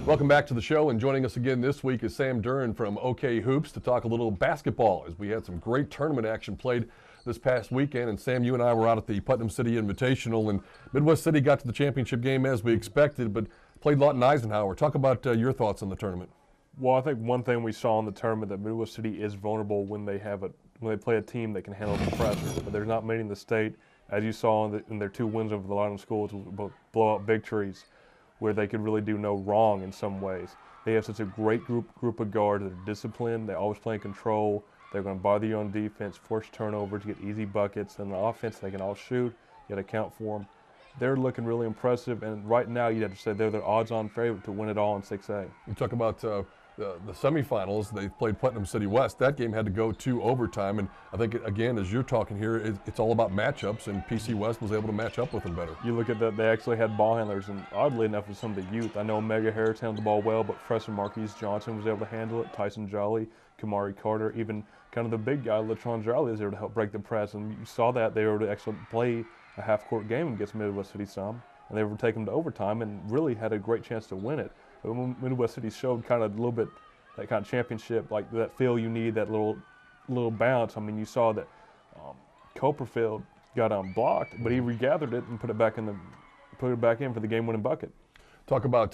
Welcome back to the show, and joining us again this week is Sam Duran from OK Hoops to talk a little basketball, as we had some great tournament action played this past weekend. And Sam, you and I were out at the Putnam City Invitational, and Midwest City got to the championship game as we expected, but played Lawton Eisenhower. Talk about your thoughts on the tournament. Well, I think one thing we saw in the tournament that Midwest City is vulnerable when they play a team that can handle the pressure. But there's not many in the state, as you saw in their two wins over the Lawton schools, both blowout victories, where they could really do no wrong in some ways. They have such a great group of guards that are disciplined. They always play in control. They're going to bother you on defense, force turnovers, get easy buckets. And on offense, they can all shoot. You got to count for them. They're looking really impressive. And right now, you'd have to say they're the odds-on favorite to win it all in 6A. You talk about the semifinals. They played Putnam City West. That game had to go to overtime. And I think, again, as you're talking here, it's all about matchups, and PC West was able to match up with them better. You look at that, they actually had ball handlers, and oddly enough, with some of the youth, I know Mega Harris handled the ball well, but freshman Marquise Johnson was able to handle it, Tyson Jolly, Kamari Carter, even kind of the big guy, LaTron Jolly, was there to help break the press. And you saw that they were able to actually play a half-court game against Midwest City some, and they were able to take them to overtime and really had a great chance to win it. But Midwest City showed kind of a little bit that kind of championship, like that feel you need, that little bounce. I mean, you saw that Copperfield got blocked, but he regathered it and put it back in for the game-winning bucket. Talk about,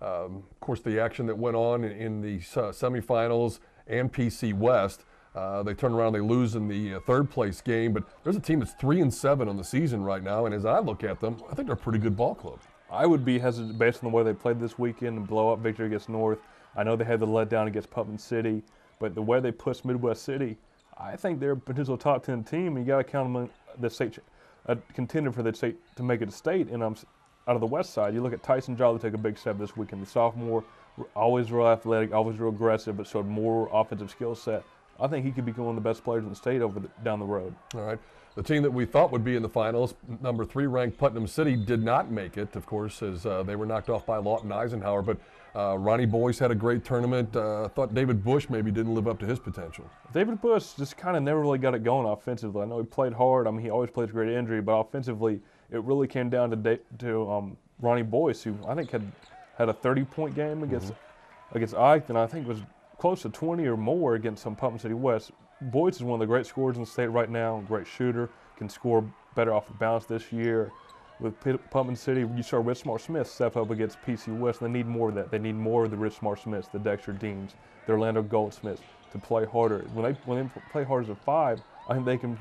of course, the action that went on in the semifinals and PC West. They turn around, they lose in the third-place game, but there's a team that's 3-7 on the season right now, and as I look at them, I think they're a pretty good ball club. I would be hesitant based on the way they played this weekend and blow-up victory against North. I know they had the letdown against Putnam City, but the way they pushed Midwest City, I think they're a potential top 10 team. And you got to count them the state, a contender for the state to make it a state. And out of the West side, you look at Tyson Jolly take a big step this weekend. The sophomore, always real athletic, always real aggressive, but showed more offensive skill set. I think he could become one of the best players in the state down the road. All right. The team that we thought would be in the finals, number 3 ranked Putnam City, did not make it, of course, as they were knocked off by Lawton Eisenhower. But Ronnie Boyce had a great tournament. I thought David Bush maybe didn't live up to his potential. David Bush just kind of never really got it going offensively. I know he played hard. I mean, he always plays great injury, but offensively, it really came down to Ronnie Boyce, who I think had a 30-point game against Ike, and I think was close to 20 or more against Putnam City West. Boyce is one of the great scorers in the state right now, great shooter, can score better off the bounce this year. With Putnam City, you saw Rich Smart-Smith step up against PC West. They need more of that. They need more of the Rich Smart-Smiths, the Dexter Deans, the Orlando Goldsmiths to play harder. When they play hard as a 5, I think they can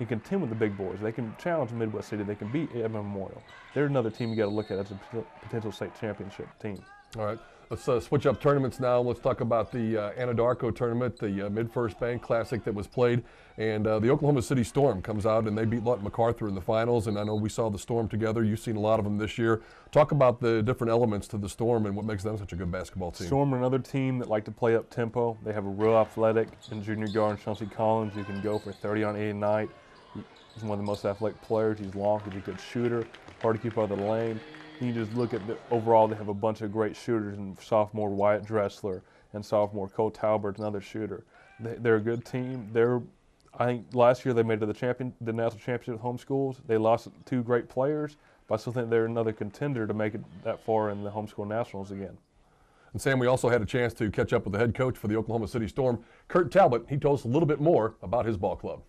contend with the big boys. They can challenge Midwest City. They can beat Edmond Memorial. They're another team you got to look at as a potential state championship team. All right. Let's switch up tournaments now. Let's talk about the Anadarko tournament, the Mid-First Bank Classic that was played. And the Oklahoma City Storm comes out and they beat Lawton MacArthur in the finals. And I know we saw the Storm together. You've seen a lot of them this year. Talk about the different elements to the Storm and what makes them such a good basketball team. Storm are another team that like to play up tempo. They have a real athletic and junior guard, Chauncey Collins, who can go for 30 on any night. He's one of the most athletic players. He's long. He's a good shooter. Hard to keep out of the lane. You just look at overall, they have a bunch of great shooters, and sophomore Wyatt Dressler and sophomore Cole Talbert, another shooter. They're a good team. I think last year they made it to the national championship at home schools. They lost 2 great players, but I still think they're another contender to make it that far in the homeschool nationals again. And Sam, we also had a chance to catch up with the head coach for the Oklahoma City Storm, Kurt Talbot. He told us a little bit more about his ball club.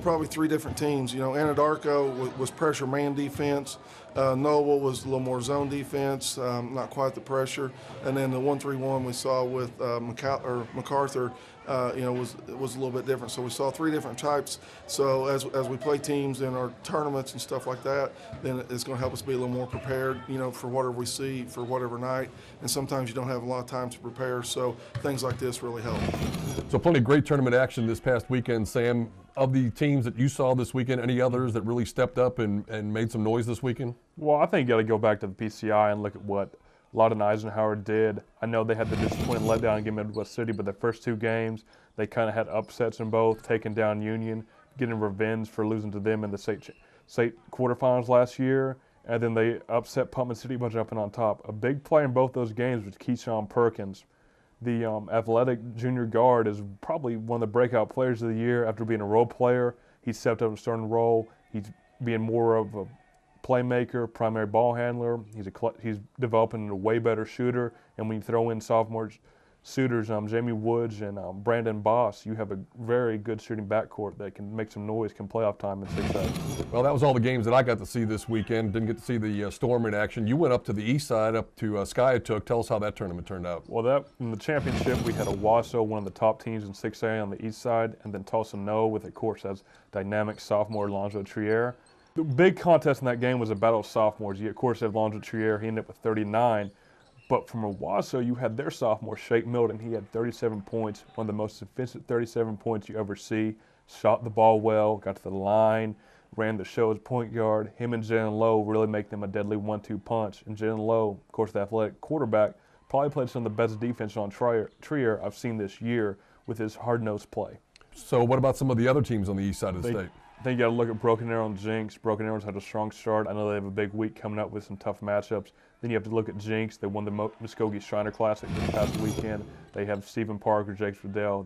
Probably 3 different teams. Anadarko was pressure man defense. Noble was a little more zone defense, not quite the pressure. And then the 1-3-1 we saw with MacArthur, was a little bit different. So we saw 3 different types. So as we play teams in our tournaments and stuff like that, then it's going to help us be a little more prepared, for whatever we see for whatever night. And sometimes you don't have a lot of time to prepare. So things like this really help. So plenty of great tournament action this past weekend, Sam. Of the teams that you saw this weekend, any others that really stepped up and made some noise this weekend? Well, I think you got to go back to the PCI and look at what Lawton Eisenhower did. I know they had the disappointing letdown against Midwest City, but their first 2 games, they kind of had upsets in both, taking down Union, getting revenge for losing to them in the state quarterfinals last year, and then they upset Putnam City by jumping on top. A big player in both those games was Keyshawn Perkins. The athletic junior guard is probably one of the breakout players of the year after being a role player. He stepped up and started to roll. He's being more of a playmaker, primary ball handler. He's developing into a way better shooter. And when you throw in sophomore shooters, Jamie Woods and Brandon Boss, you have a very good shooting backcourt that can make some noise come playoff time in 6A. Well, that was all the games that I got to see this weekend. Didn't get to see the Storm in action. You went up to the east side, up to Skiatook. Tell us how that tournament turned out. Well, in the championship, we had Owasso, one of the top teams in 6A on the east side, and then Tulsa No with, of course, as dynamic sophomore Lonzo Trier. The big contest in that game was a battle of sophomores. You, of course, had Lonzo Trier. He ended up with 39. But from Owasso, you had their sophomore, Shake Milton. He had 37 points, one of the most efficient 37 points you ever see. Shot the ball well, got to the line, ran the show as point guard. Him and Jalen Lowe really make them a deadly 1-2 punch. And Jalen Lowe, of course, the athletic quarterback, probably played some of the best defense on Trier I've seen this year with his hard-nosed play. So what about some of the other teams on the east side of the state? I think you got to look at Broken Arrow and Jinx. Broken Arrow's had a strong start. I know they have a big week coming up with some tough matchups. Then you have to look at Jinx. They won the Muskogee Shriner Classic this past weekend. They have Stephen Parker, Jake Riddell.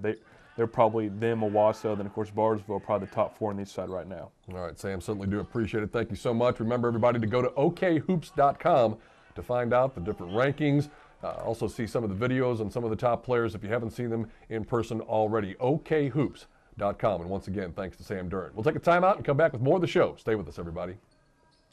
They're probably them, Owasso, then of course Bartlesville, probably the top 4 on the east side right now. All right, Sam, certainly do appreciate it. Thank you so much. Remember, everybody, to go to OKHoops.com to find out the different rankings. Also see some of the videos on some of the top players if you haven't seen them in person already. OKHoops.com. And once again, thanks to Sam Durant. We'll take a timeout and come back with more of the show. Stay with us, everybody.